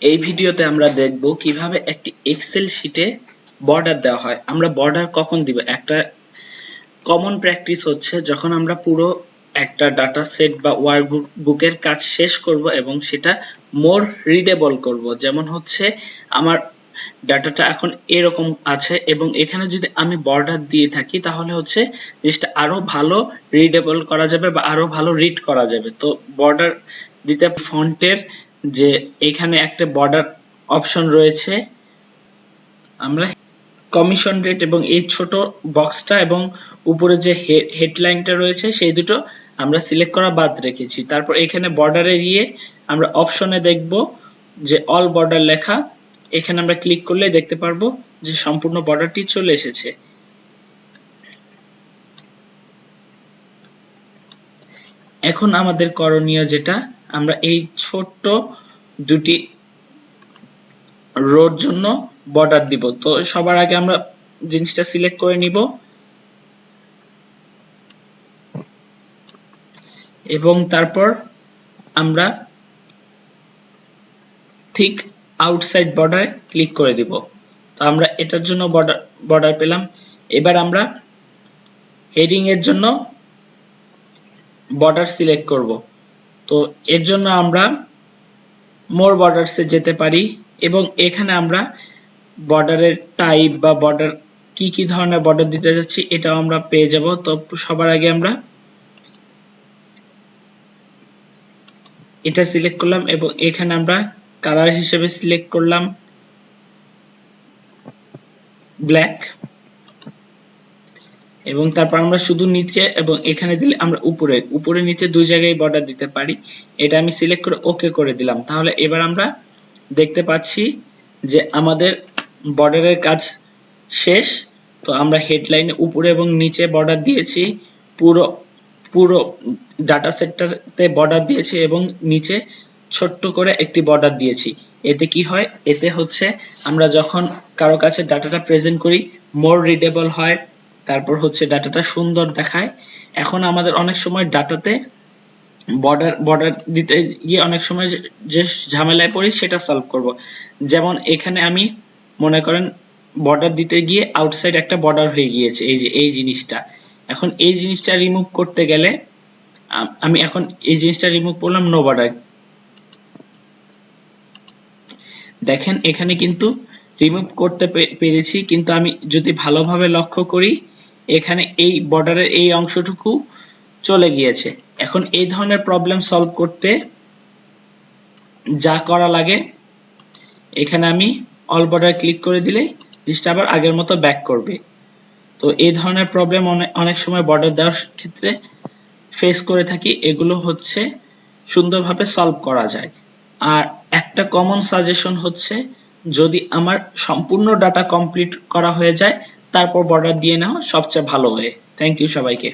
এই ভিডিওতে আমরা দেখব কিভাবে একটি এক্সেল শীটে বর্ডার দেওয়া হয়। আমরা বর্ডার কখন দিব? একটা কমন প্র্যাকটিস হচ্ছে যখন আমরা পুরো একটা ডাটা সেট বা ওয়ার্কবুকের কাজ শেষ করব এবং সেটা মোর রিডেবল করব। যেমন হচ্ছে আমার ডাটাটা এখন এরকম আছে এবং এখানে যদি আমি বর্ডার দিয়ে থাকি তাহলে হচ্ছে জিনিসটা আরো ভালো রিডেবল করা যাবে বা আরো ভালো রিড করা যাবে। তো বর্ডার দিতে ফন্টের যে এখানে একটা বর্ডার অপশন রয়েছে, আমরা কমিশন রেট এবং এই ছোট বক্সটা এবং উপরে যে হেডলাইনটা রয়েছে সেই দুটো আমরা সিলেক্ট করা বাদ রেখেছি। তারপর এখানে বর্ডারে গিয়ে আমরা অপশনে দেখব যে অল বর্ডার লেখা, এখানে আমরা ক্লিক করলে দেখতে পারবো যে সম্পূর্ণ বর্ডারটি চলে এসেছে। এখন আমাদের করণীয় যেটা, আমরা এই ছোট্ট দুটি রোর জন্য বর্ডার দিব। তো সবার আগে আমরা জিনিসটা সিলেক্ট করে নিব এবং তারপর আমরা ঠিক আউটসাইড বর্ডার ক্লিক করে দিব। তো আমরা এটার জন্য বর্ডার পেলাম। এবার আমরা হেডিং এর জন্য বর্ডার সিলেক্ট করব। তো এর জন্য আমরা মোর বর্ডারসে যেতে পারি এবং এখানে আমরা বর্ডারের টাইপ বা বর্ডার কি ধরনের বর্ডার দিতে যাচ্ছি এটাও আমরা পেয়ে যাব। তো সবার আগে আমরা এটা সিলেক্ট করলাম এবং এখানে আমরা কালার হিসেবে সিলেক্ট করলাম ব্ল্যাক এবং তারপর আমরা শুধু নিচে এবং এখানে দিলে আমরা উপরে নিচে দুই জায়গায় বর্ডার দিতে পারি। এটা আমি সিলেক্ট করে ওকে করে দিলাম। তাহলে এবার আমরা দেখতে পাচ্ছি যে আমাদের বর্ডারের কাজ শেষ। তো আমরা হেডলাইনে উপরে এবং নিচে বর্ডার দিয়েছি, পুরো ডাটা সেটটাতে বর্ডার দিয়েছি এবং নিচে ছোট্ট করে একটি বর্ডার দিয়েছি। এতে কি হয়? এতে হচ্ছে আমরা যখন কারো কাছে ডাটাটা প্রেজেন্ট করি মোর রিডেবল হয়, তারপর হচ্ছে ডাটাটা সুন্দর দেখায়। এখন আমাদের অনেক সময় ডাটাতে বর্ডার দিতে গিয়ে অনেক সময় যে ঝামেলায় পড়ি সেটা সলভ করব। যেমন এখানে আমি মনে করেন বর্ডার দিতে গিয়ে আউটসাইড একটা বর্ডার হয়ে গিয়েছে, এই যে এই জিনিসটা। এখন এই জিনিসটা রিমুভ করতে গেলে আমি এখন এই জিনিসটা রিমুভ করলাম নো বর্ডার। দেখেন এখানে কিন্তু রিমুভ করতে পেরেছি, কিন্তু আমি যদি ভালোভাবে লক্ষ্য করি এখানে এই বর্ডারের এই অংশটুকু চলে গিয়েছে। এখন এই ধরনের প্রবলেম সলভ করতে যা করা লাগে, এখানে আমি অল বর্ডার ক্লিক করে দিলে জিনিসটা আবার আগের মতো ব্যাক করবে। তো এই ধরনের প্রবলেম অনেক সময় বর্ডার দেওয়ার ক্ষেত্রে ফেস করে থাকি। এগুলো হচ্ছে সুন্দরভাবে সলভ করা যায়। আর একটা কমন সাজেশন হচ্ছে, যদি আমার সম্পূর্ণ ডাটা কমপ্লিট করা হয়ে যায় তারপর বর্ডার দিয়ে নেওয়া সবচেয়ে ভালো হয়। থ্যাংক ইউ সবাইকে।